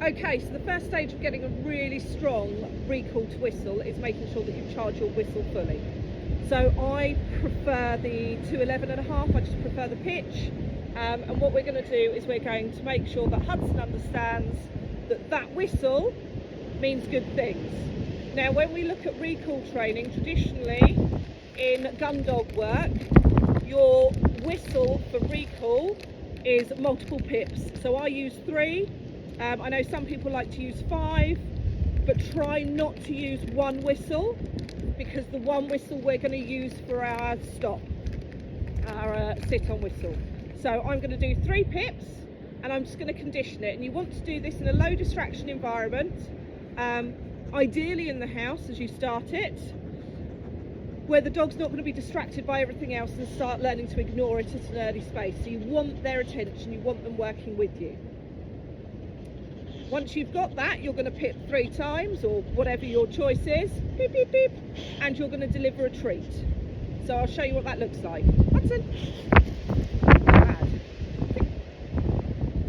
Okay, so the first stage of getting a really strong recall to whistle is making sure that you charge your whistle fully. So I prefer the 211.5, I just prefer the pitch. And what we're going to do is we're going to make sure that Hudson understands that that whistle means good things. Now, when we look at recall training, traditionally in gun dog work, your whistle for recall is multiple pips. So I use 3. I know some people like to use 5, but try not to use one whistle, because the one whistle we're going to use for our stop, our sit-on whistle. So I'm going to do 3 pips, and I'm just going to condition it. And you want to do this in a low distraction environment, ideally in the house as you start it, where the dog's not going to be distracted by everything else and start learning to ignore it at an early space. So you want their attention, you want them working with you. Once you've got that, you're going to pip 3 times, or whatever your choice is, beep, beep, beep, and you're going to deliver a treat. So I'll show you what that looks like. Hudson.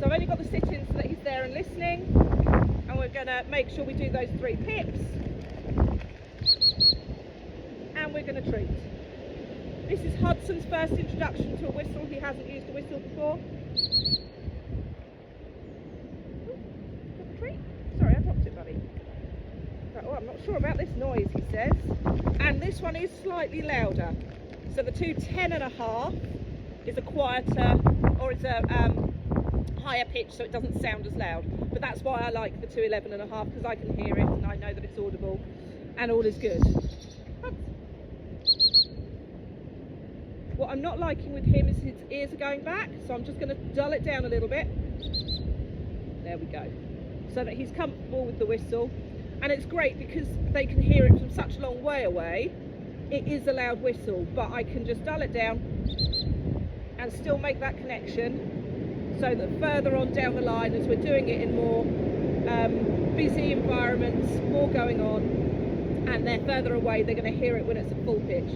So I've only got the sit-in so that he's there and listening, and we're going to make sure we do those 3 pips, and we're going to treat. This is Hudson's first introduction to a whistle. He hasn't used a whistle before. Sorry, I dropped it, buddy. Oh, I'm not sure about this noise, he says. And this one is slightly louder. So the 210.5 is a quieter, or it's a higher pitch, so it doesn't sound as loud. But that's why I like the 211.5, because I can hear it and I know that it's audible and all is good. What I'm not liking with him is his ears are going back, so I'm just going to dull it down a little bit. There we go. So that he's comfortable with the whistle, and it's great because they can hear it from such a long way away. It is a loud whistle, but I can just dull it down and still make that connection, so that further on down the line, as we're doing it in more busy environments, more going on, and they're further away, they're going to hear it when it's at full pitch.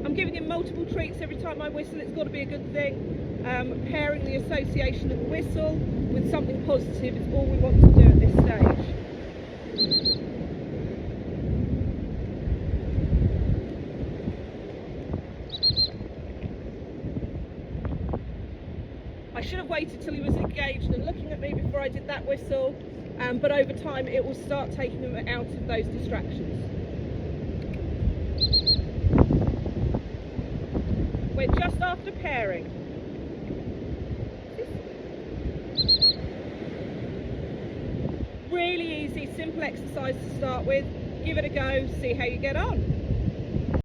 I'm giving him multiple treats every time I whistle. It's got to be a good thing. Pairing the association of the whistle with something positive is all we want to do at this stage. I should have waited till he was engaged and looking at me before I did that whistle, but over time it will start taking them out of those distractions. We're just after pairing. Really easy, simple exercise to start with. Give it a go, see how you get on.